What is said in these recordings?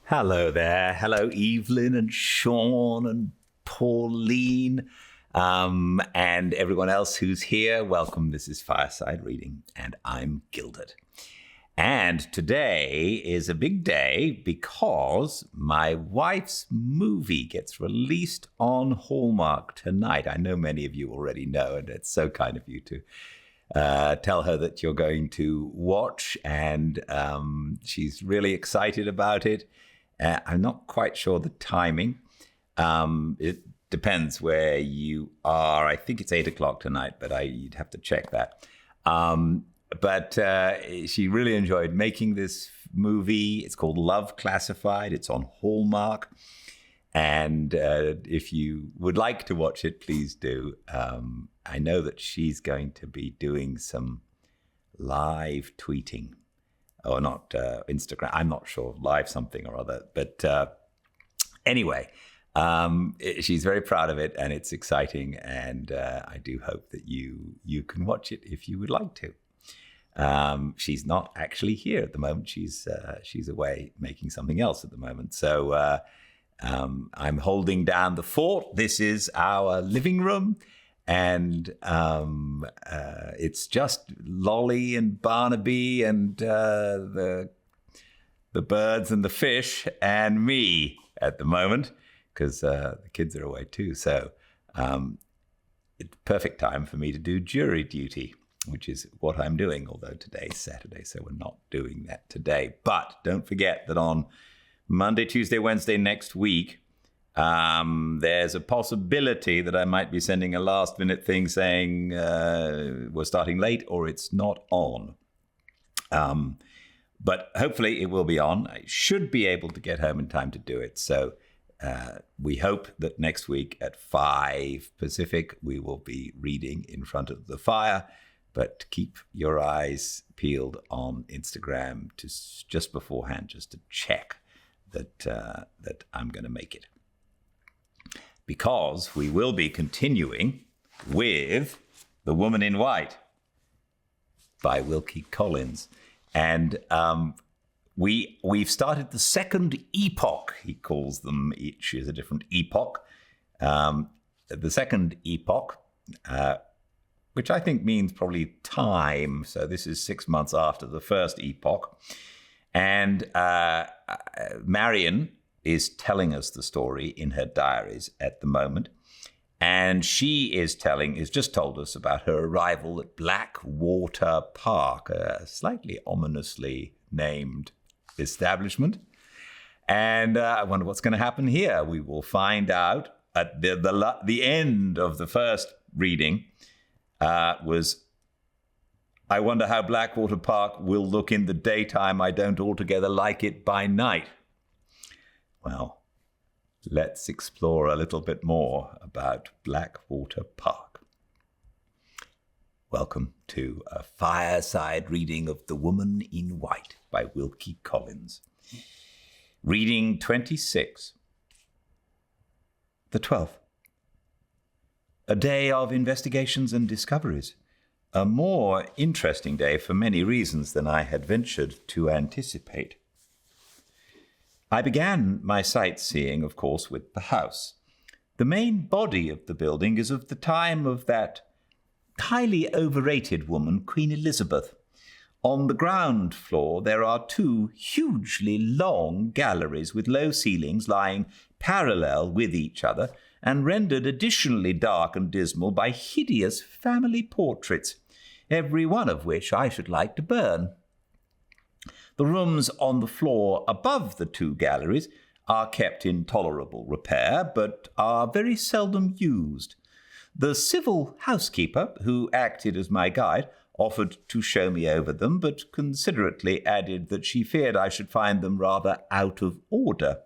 Hello there. Hello, Evelyn and Sean and Pauline and everyone else who's here. Welcome. This is Fireside Reading, and I'm Gildart. And today is a big day because my wife's movie gets released on Hallmark tonight. I know many of you already know, and it's so kind of you to tell her that you're going to watch, and she's really excited about it. I'm not quite sure the timing. It depends where you are. I think it's 8 o'clock tonight, but you'd have to check that. But she really enjoyed making this movie. It's called Love Classified. It's on Hallmark. And if you would like to watch it, please do. I know that she's going to be doing some live tweeting. Or not Instagram, I'm not sure, live something or other. But anyway, she's very proud of it, and it's exciting. And I do hope that you can watch it if you would like to. She's not actually here at the moment. She's away making something else at the moment. So I'm holding down the fort. This is our living room. And it's just Lolly and Barnaby and the birds and the fish and me at the moment, because the kids are away too. So it's perfect time for me to do jury duty, which is what I'm doing, although today's Saturday, so we're not doing that today. But don't forget that on Monday, Tuesday, Wednesday next week, there's a possibility that I might be sending a last-minute thing saying we're starting late or it's not on. But hopefully it will be on. I should be able to get home in time to do it. So we hope that next week at 5 Pacific, we will be reading in front of the fire. But keep your eyes peeled on Instagram just beforehand, just to check that I'm going to make it. Because we will be continuing with The Woman in White by Wilkie Collins. And we've started the second epoch, he calls them. Each is a different epoch. The second epoch, which I think means probably time. So this is 6 months after the first epoch. And Marion is telling us the story in her diaries at the moment. And she has just told us about her arrival at Blackwater Park, a slightly ominously named establishment. And I wonder what's going to happen here. We will find out at the end of the first reading was, I wonder how Blackwater Park will look in the daytime. I don't altogether like it by night. Well, let's explore a little bit more about Blackwater Park. Welcome to a fireside reading of The Woman in White by Wilkie Collins. Reading 26. The 12th. A day of investigations and discoveries. A more interesting day for many reasons than I had ventured to anticipate. I began my sightseeing, of course, with the house. The main body of the building is of the time of that highly overrated woman, Queen Elizabeth. On the ground floor, there are 2 hugely long galleries with low ceilings lying parallel with each other and rendered additionally dark and dismal by hideous family portraits, every one of which I should like to burn. The rooms on the floor above the 2 galleries are kept in tolerable repair, but are very seldom used. The civil housekeeper, who acted as my guide, offered to show me over them, but considerately added that she feared I should find them rather out of order.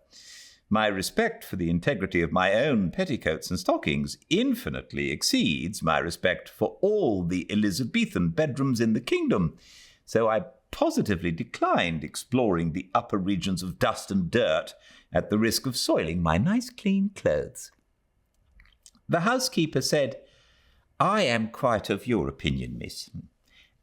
My respect for the integrity of my own petticoats and stockings infinitely exceeds my respect for all the Elizabethan bedrooms in the kingdom, so I positively declined exploring the upper regions of dust and dirt at the risk of soiling my nice clean clothes. The housekeeper said, "I am quite of your opinion, miss,"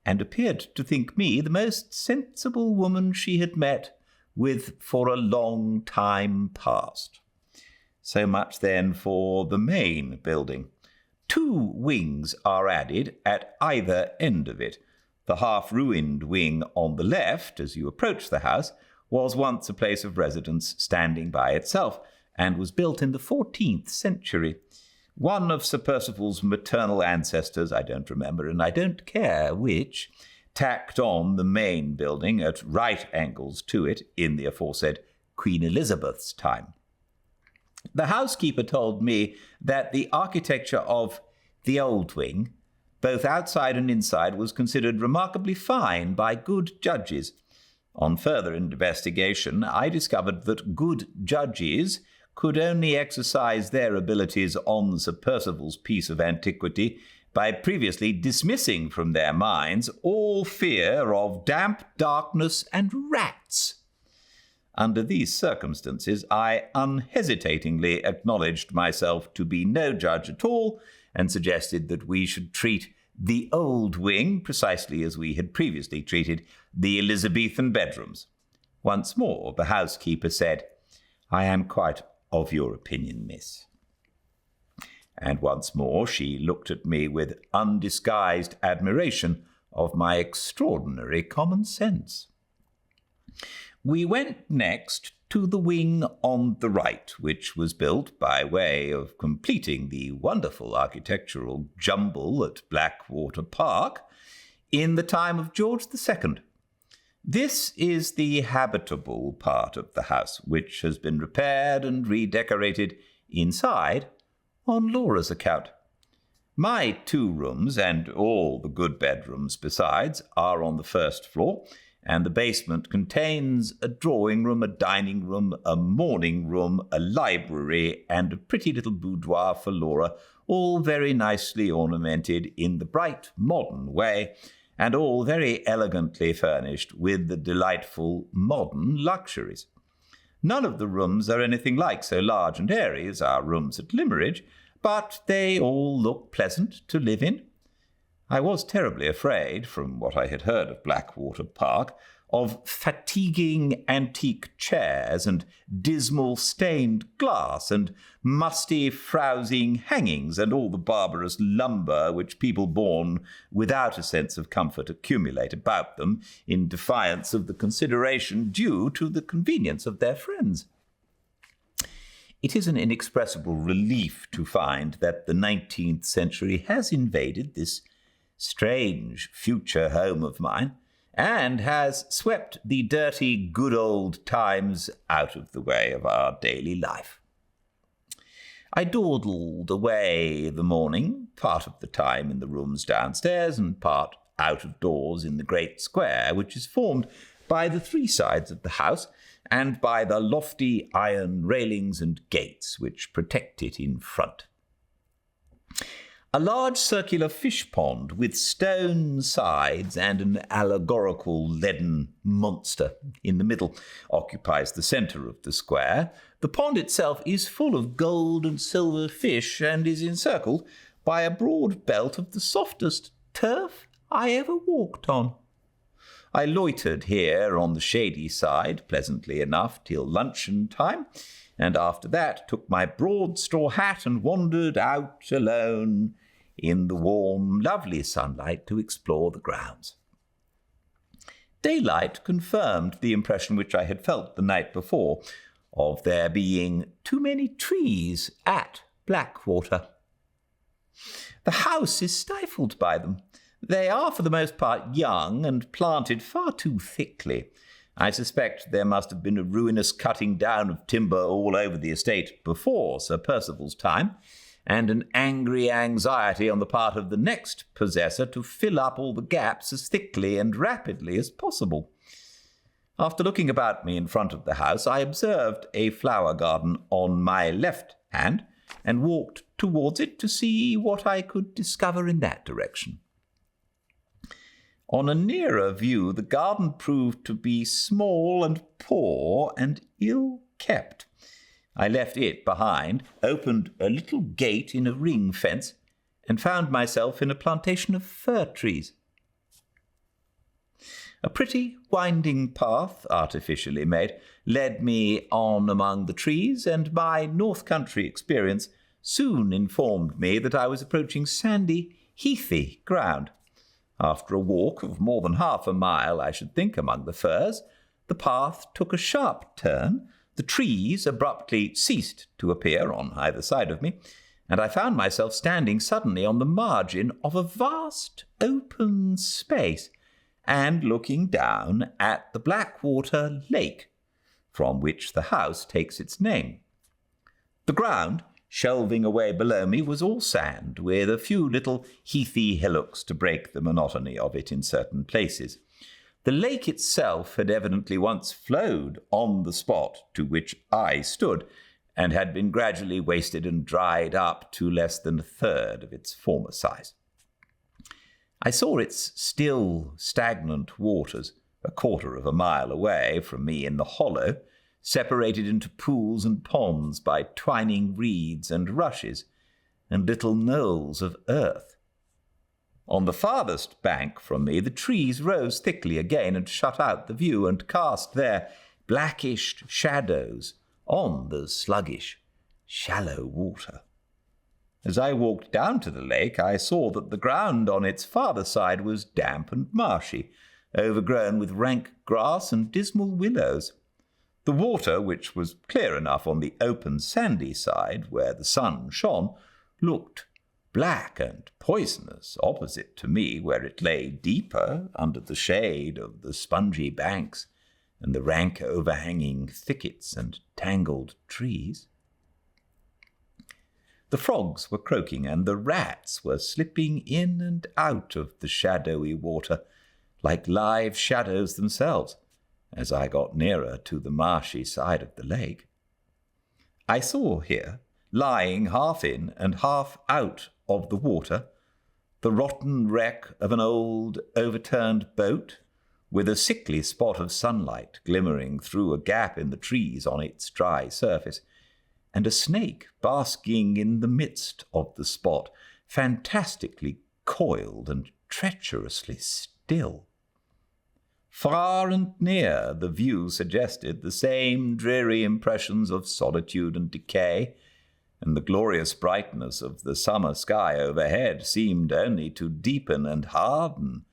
and appeared to think me the most sensible woman she had met, with for a long time past. So much then for the main building. 2 wings are added at either end of it. The half-ruined wing on the left, as you approach the house, was once a place of residence standing by itself, and was built in the 14th century. One of Sir Percival's maternal ancestors, I don't remember, and I don't care which, tacked on the main building at right angles to it in the aforesaid Queen Elizabeth's time. The housekeeper told me that the architecture of the old wing, both outside and inside, was considered remarkably fine by good judges. On further investigation, I discovered that good judges could only exercise their abilities on Sir Percival's piece of antiquity by previously dismissing from their minds all fear of damp, darkness, and rats. Under these circumstances, I unhesitatingly acknowledged myself to be no judge at all, and suggested that we should treat the old wing precisely as we had previously treated the Elizabethan bedrooms. Once more, the housekeeper said, "I am quite of your opinion, miss." And once more she looked at me with undisguised admiration of my extraordinary common sense. We went next to the wing on the right, which was built by way of completing the wonderful architectural jumble at Blackwater Park in the time of George II. This is the habitable part of the house, which has been repaired and redecorated inside on Laura's account. My 2 rooms, and all the good bedrooms besides, are on the first floor, and the basement contains a drawing room, a dining room, a morning room, a library, and a pretty little boudoir for Laura, all very nicely ornamented in the bright modern way, and all very elegantly furnished with the delightful modern luxuries. None of the rooms are anything like so large and airy as our rooms at Limmeridge, but they all look pleasant to live in. I was terribly afraid, from what I had heard of Blackwater Park, of fatiguing antique chairs and dismal stained glass and musty frowsing hangings and all the barbarous lumber which people born without a sense of comfort accumulate about them in defiance of the consideration due to the convenience of their friends. It is an inexpressible relief to find that the 19th century has invaded this strange future home of mine, and has swept the dirty good old times out of the way of our daily life. I dawdled away the morning, part of the time in the rooms downstairs and part out of doors in the great square, which is formed by the 3 sides of the house and by the lofty iron railings and gates which protect it in front. A large circular fish pond with stone sides and an allegorical leaden monster in the middle occupies the centre of the square. The pond itself is full of gold and silver fish and is encircled by a broad belt of the softest turf I ever walked on. I loitered here on the shady side pleasantly enough till luncheon time, and after that took my broad straw hat and wandered out alone in the warm, lovely sunlight to explore the grounds. Daylight confirmed the impression which I had felt the night before of there being too many trees at Blackwater. The house is stifled by them. They are for the most part young and planted far too thickly. I suspect there must have been a ruinous cutting down of timber all over the estate before Sir Percival's time, and an angry anxiety on the part of the next possessor to fill up all the gaps as thickly and rapidly as possible. After looking about me in front of the house, I observed a flower garden on my left hand, and walked towards it to see what I could discover in that direction. On a nearer view, the garden proved to be small and poor and ill-kept. I left it behind, opened a little gate in a ring fence, and found myself in a plantation of fir trees. A pretty winding path, artificially made, led me on among the trees, and my North Country experience soon informed me that I was approaching sandy, heathy ground. After a walk of more than half a mile, I should think, among the firs, the path took a sharp turn, the trees abruptly ceased to appear on either side of me, and I found myself standing suddenly on the margin of a vast open space, and looking down at the Blackwater lake, from which the house takes its name. The ground, shelving away below me, was all sand, with a few little heathy hillocks to break the monotony of it in certain places. The lake itself had evidently once flowed on the spot to which I stood, and had been gradually wasted and dried up to less than a third of its former size. I saw its still, stagnant waters a quarter of a mile away from me in the hollow, separated into pools and ponds by twining reeds and rushes, and little knolls of earth. On the farthest bank from me, the trees rose thickly again and shut out the view, and cast their blackish shadows on the sluggish, shallow water. As I walked down to the lake, I saw that the ground on its farther side was damp and marshy, overgrown with rank grass and dismal willows. The water, which was clear enough on the open sandy side where the sun shone, looked black and poisonous opposite to me, where it lay deeper under the shade of the spongy banks and the rank overhanging thickets and tangled trees. The frogs were croaking, and the rats were slipping in and out of the shadowy water, like live shadows themselves, as I got nearer to the marshy side of the lake. I saw here, lying half in and half out of the water, the rotten wreck of an old overturned boat, with a sickly spot of sunlight glimmering through a gap in the trees on its dry surface, and a snake basking in the midst of the spot, fantastically coiled and treacherously still. Far and near, the view suggested the same dreary impressions of solitude and decay, and the glorious brightness of the summer sky overhead seemed only to deepen and harden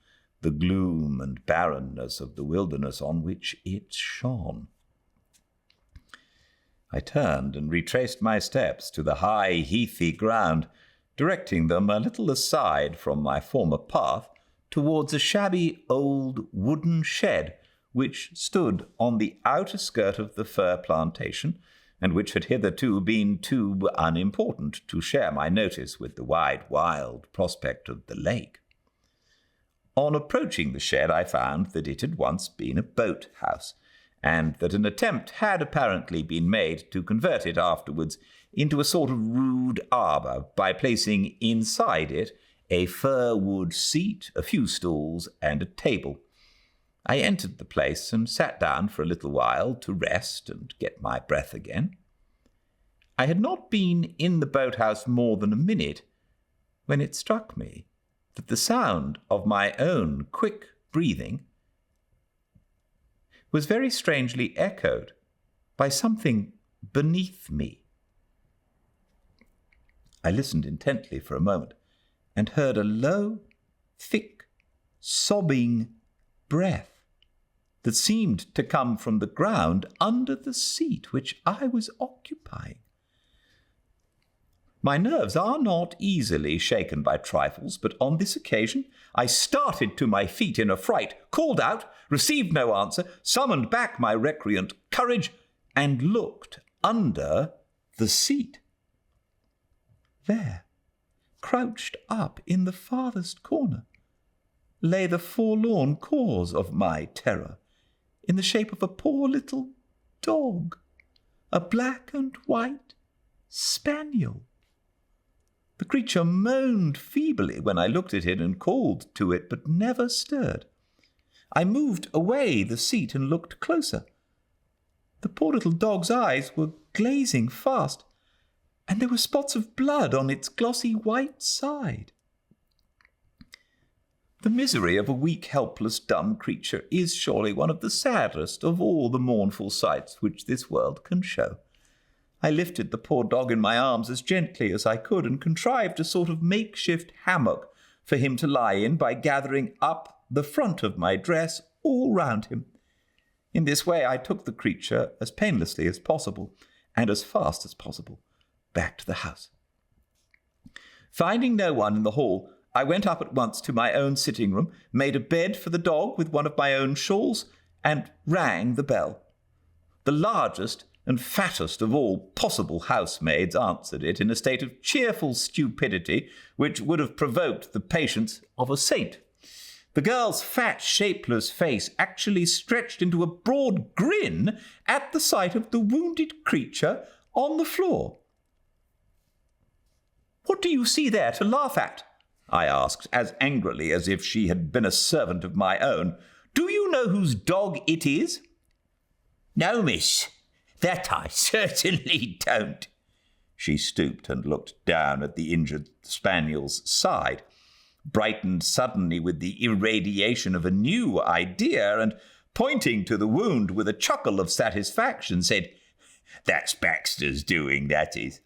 the gloom and barrenness of the wilderness on which it shone. I turned and retraced my steps to the high, heathy ground, directing them a little aside from my former path towards a shabby old wooden shed which stood on the outer skirt of the fir plantation, and which had hitherto been too unimportant to share my notice with the wide, wild prospect of the lake. On approaching the shed, I found that it had once been a boat-house, and that an attempt had apparently been made to convert it afterwards into a sort of rude arbour by placing inside it a fir-wood seat, a few stools, and a table. I entered the place and sat down for a little while to rest and get my breath again. I had not been in the boathouse more than a minute when it struck me that the sound of my own quick breathing was very strangely echoed by something beneath me. I listened intently for a moment and heard a low, thick, sobbing breath that seemed to come from the ground under the seat which I was occupying. My nerves are not easily shaken by trifles, but on this occasion I started to my feet in a fright, called out, received no answer, summoned back my recreant courage, and looked under the seat. There, crouched up in the farthest corner, lay the forlorn cause of my terror, in the shape of a poor little dog, a black and white spaniel. The creature moaned feebly when I looked at it and called to it, but never stirred. I moved away the seat and looked closer. The poor little dog's eyes were glazing fast, and there were spots of blood on its glossy white side. The misery of a weak, helpless, dumb creature is surely one of the saddest of all the mournful sights which this world can show. I lifted the poor dog in my arms as gently as I could and contrived a sort of makeshift hammock for him to lie in by gathering up the front of my dress all round him. In this way I took the creature as painlessly as possible and as fast as possible back to the house. Finding no one in the hall, I went up at once to my own sitting room, made a bed for the dog with one of my own shawls, and rang the bell. The largest and fattest of all possible housemaids answered it in a state of cheerful stupidity which would have provoked the patience of a saint. The girl's fat, shapeless face actually stretched into a broad grin at the sight of the wounded creature on the floor. "What do you see there to laugh at?" I asked, as angrily as if she had been a servant of my own. "Do you know whose dog it is?" "No, miss, that I certainly don't." She stooped and looked down at the injured spaniel's side, brightened suddenly with the irradiation of a new idea, and, pointing to the wound with a chuckle of satisfaction, said, "That's Baxter's doing, that is."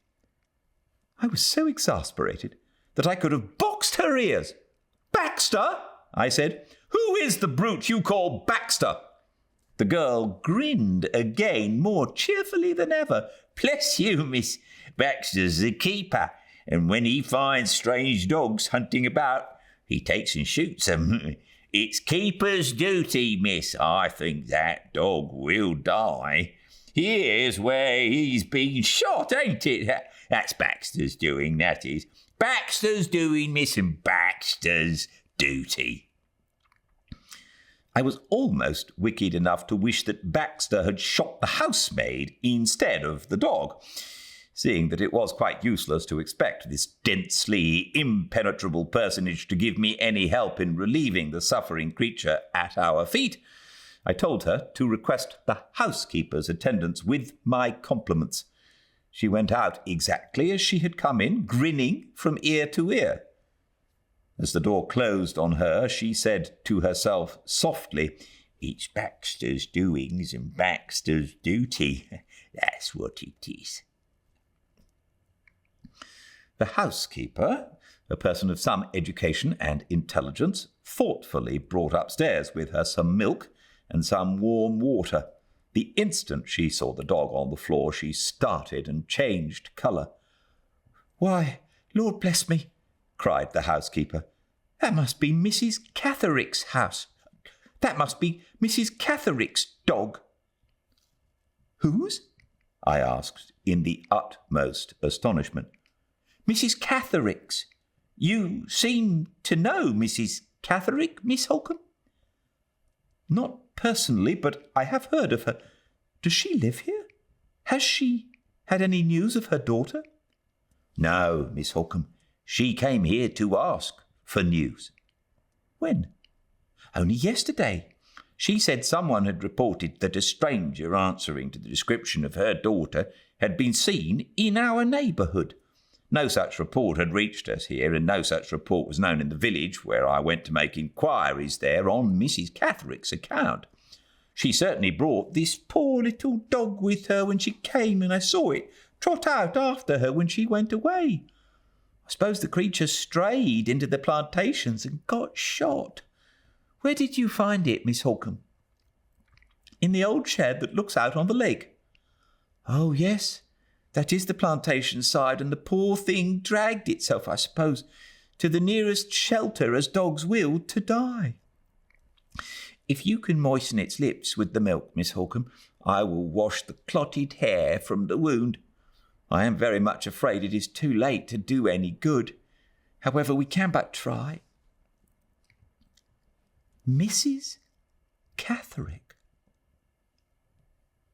I was so exasperated that I could have boxed her ears. "Baxter?" I said. "Who is the brute you call Baxter?" The girl grinned again, more cheerfully than ever. "Bless you, miss, Baxter's the keeper, and when he finds strange dogs hunting about, he takes and shoots them. It's keeper's duty, miss. I think that dog will die. Here's where he's been shot, ain't it? That's Baxter's doing, that is. Baxter's doing, miss, and Baxter's duty." I was almost wicked enough to wish that Baxter had shot the housemaid instead of the dog, seeing that it was quite useless to expect this densely impenetrable personage to give me any help in relieving the suffering creature at our feet. I told her to request the housekeeper's attendance with my compliments. She went out exactly as she had come in, grinning from ear to ear. As the door closed on her, she said to herself softly, "It's Baxter's doings and Baxter's duty. That's what it is." The housekeeper, a person of some education and intelligence, thoughtfully brought upstairs with her some milk and some warm water. The instant she saw the dog on the floor, she started and changed colour. "Why, Lord bless me," cried the housekeeper, "that must be Mrs. Catherick's house. That must be Mrs. Catherick's dog." "Whose?" I asked in the utmost astonishment. "Mrs. Catherick's. You seem to know Mrs. Catherick, Miss Holcomb?" "Not personally, but I have heard of her. Does she live here? Has she had any news of her daughter?" "No, Miss Holcomb. She came here to ask for news." "When?" "Only yesterday. She said someone had reported that a stranger answering to the description of her daughter had been seen in our neighbourhood. No such report had reached us here, and no such report was known in the village where I went to make inquiries there on Mrs. Catherick's account. She certainly brought this poor little dog with her when she came, and I saw it trot out after her when she went away. I suppose the creature strayed into the plantations and got shot. Where did you find it, Miss Holcomb?" "In the old shed that looks out on the lake." "Oh, yes, that is the plantation side, and the poor thing dragged itself, I suppose, to the nearest shelter, as dogs will, to die. If you can moisten its lips with the milk, Miss Holcomb, I will wash the clotted hair from the wound. I am very much afraid it is too late to do any good. However, we can but try." Mrs. Catherick.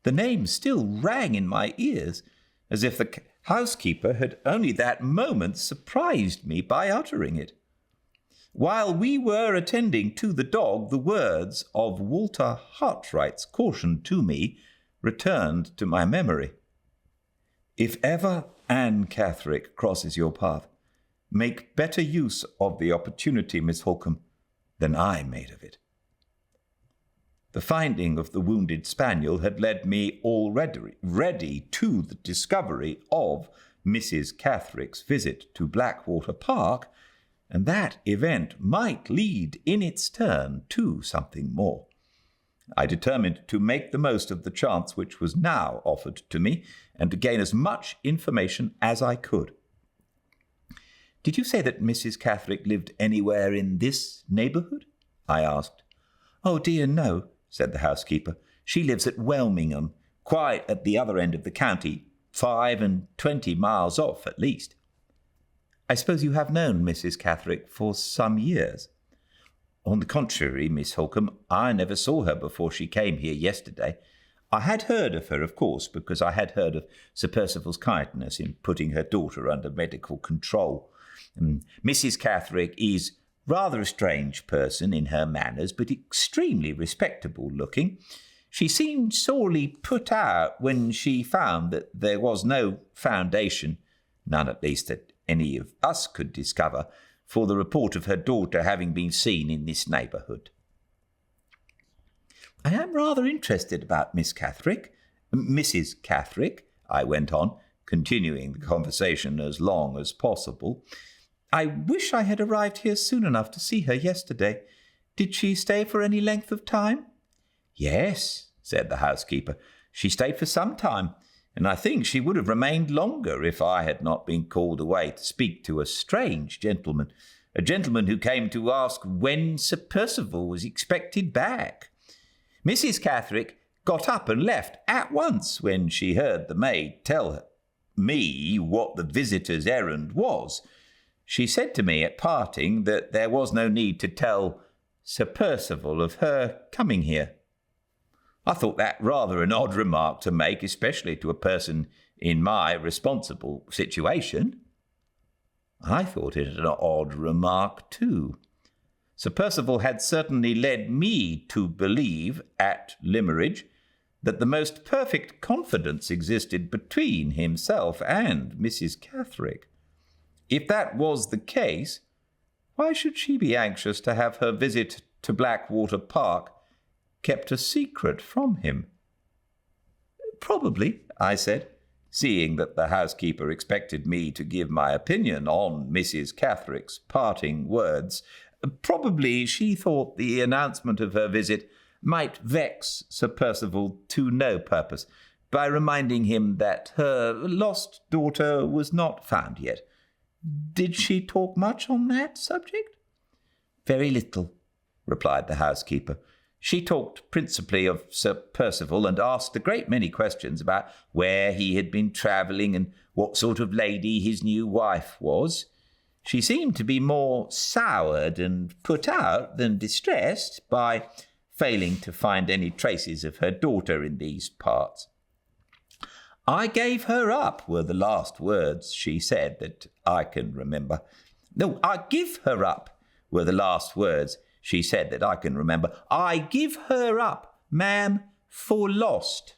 The name still rang in my ears, as if the housekeeper had only that moment surprised me by uttering it. While we were attending to the dog, the words of Walter Hartwright's caution to me returned to my memory. "If ever Anne Catherick crosses your path, make better use of the opportunity, Miss Holcomb. than I made of it. The finding of the wounded spaniel had led me already to the discovery of Mrs. Catherick's visit to Blackwater Park, and that event might lead in its turn to something more. I determined to make the most of the chance which was now offered to me, and to gain as much information as I could. "Did you say that Mrs. Catherick lived anywhere in this neighbourhood?" I asked. "Oh dear, no," said the housekeeper. "She lives at Welmingham, quite at the other end of the county, 25 miles off at least." "I suppose you have known Mrs. Catherick for some years?" "On the contrary, Miss Holcombe, I never saw her before she came here yesterday. I had heard of her, of course, because I had heard of Sir Percival's kindness in putting her daughter under medical control. Mrs. Catherick is rather a strange person in her manners, but extremely respectable looking. She seemed sorely put out when she found that there was no foundation, none at least that any of us could discover, for the report of her daughter having been seen in this neighbourhood." "I am rather interested about Mrs. Catherick," I went on, continuing the conversation as long as possible. "I wish I had arrived here soon enough to see her yesterday. Did she stay for any length of time?" "Yes," said the housekeeper. "She stayed for some time, and I think she would have remained longer if I had not been called away to speak to a strange gentleman, a gentleman who came to ask when Sir Percival was expected back. Mrs. Catherick got up and left at once when she heard the maid tell me what the visitor's errand was. She said to me at parting that there was no need to tell Sir Percival of her coming here. I thought that rather an odd remark to make, especially to a person in my responsible situation." I thought it an odd remark too. Sir Percival had certainly led me to believe at Limmeridge that the most perfect confidence existed between himself and Mrs. Catherick. If that was the case, why should she be anxious to have her visit to Blackwater Park kept a secret from him? "Probably," I said, seeing that the housekeeper expected me to give my opinion on Mrs. Catherick's parting words, "probably she thought the announcement of her visit might vex Sir Percival to no purpose by reminding him that her lost daughter was not found yet. Did she talk much on that subject?" "Very little," replied the housekeeper. "She talked principally of Sir Percival and asked a great many questions about where he had been travelling and what sort of lady his new wife was. She seemed to be more soured and put out than distressed by failing to find any traces of her daughter in these parts. 'I gave her up,' were the last words she said that I can remember. No, 'I give her up,' were the last words she said that I can remember. 'I give her up, ma'am, for lost.'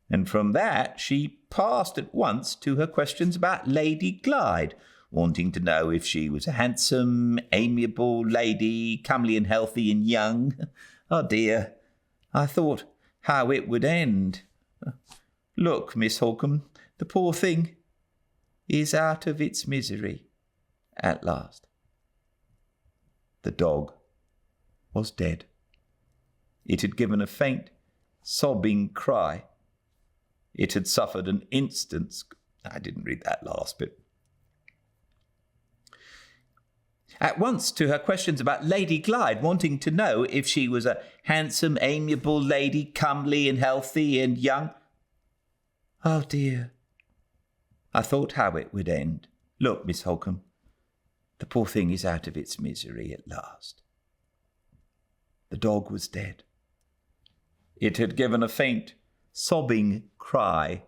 And from that she passed at once to her questions about Lady Glyde, wanting to know if she was a handsome, amiable lady, comely and healthy and young. Oh dear, I thought how it would end. Look, Miss Holcombe, the poor thing is out of its misery at last." The dog was dead. It had given a faint, sobbing cry. It had suffered an instant's... I didn't read that last bit. At once to her questions about Lady Glyde, wanting to know if she was a handsome, amiable lady, comely and healthy and young. Oh dear, I thought how it would end. Look, Miss Holcombe, the poor thing is out of its misery at last. The dog was dead. It had given a faint, sobbing cry.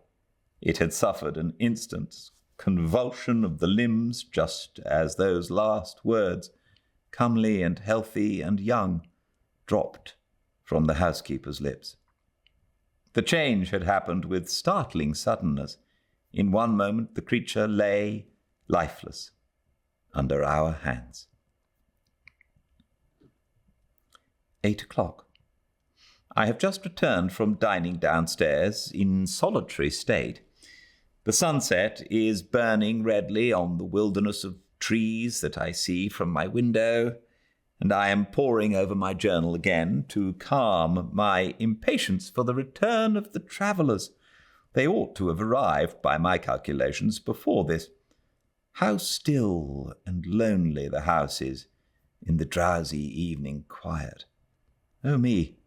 It had suffered an instant's convulsion of the limbs, just as those last words, comely and healthy and young, dropped from the housekeeper's lips. The change had happened with startling suddenness. In one moment the creature lay lifeless under our hands. 8 o'clock. I have just returned from dining downstairs in solitary state. The sunset is burning redly on the wilderness of trees that I see from my window, and I am poring over my journal again to calm my impatience for the return of the travellers. They ought to have arrived, by my calculations, before this. How still and lonely the house is in the drowsy evening quiet. Oh me,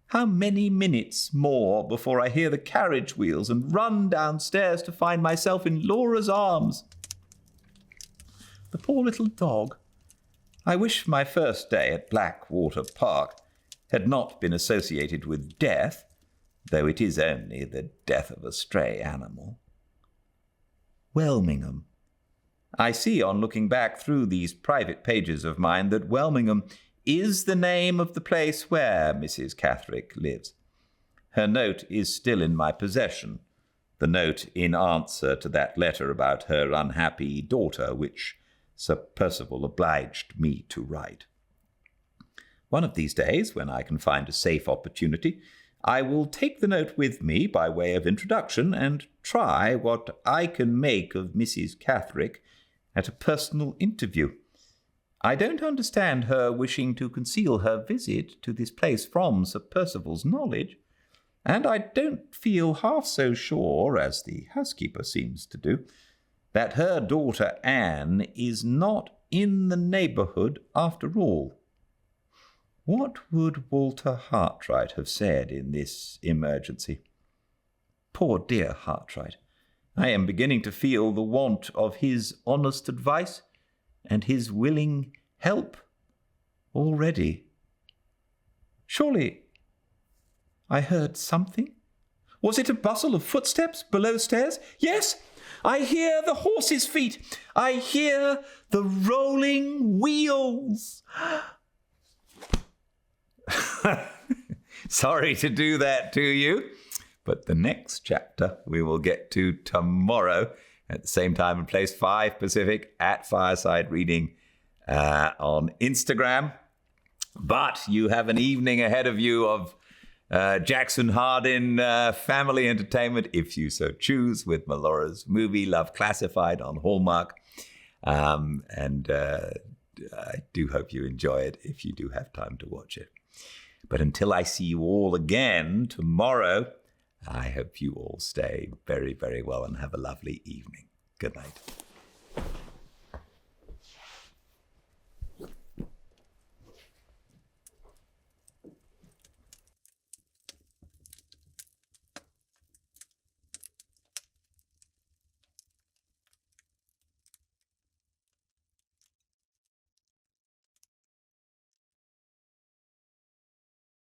how many minutes more before I hear the carriage wheels and run downstairs to find myself in Laura's arms. The poor little dog. I wish my first day at Blackwater Park had not been associated with death, though it is only the death of a stray animal. Welmingham. I see on looking back through these private pages of mine that Welmingham is the name of the place where Mrs. Catherick lives. Her note is still in my possession, the note in answer to that letter about her unhappy daughter, which Sir Percival obliged me to write. One of these days, when I can find a safe opportunity, I will take the note with me by way of introduction and try what I can make of Mrs. Catherick at a personal interview. I don't understand her wishing to conceal her visit to this place from Sir Percival's knowledge, and I don't feel half so sure, as the housekeeper seems to do, that her daughter Anne is not in the neighbourhood after all. What would Walter Hartwright have said in this emergency? Poor dear Hartwright, I am beginning to feel the want of his honest advice and his willing help already. Surely I heard something? Was it a bustle of footsteps below stairs? Yes, I hear the horses' feet. I hear the rolling wheels. Sorry to do that to you, but the next chapter we will get to tomorrow at the same time and place, 5 Pacific, at Fireside Reading on Instagram. But you have an evening ahead of you of Jackson Hardin family entertainment, if you so choose, with Melora's movie Love Classified on Hallmark. And I do hope you enjoy it if you do have time to watch it. But until I see you all again tomorrow, I hope you all stay very, very well and have a lovely evening. Good night.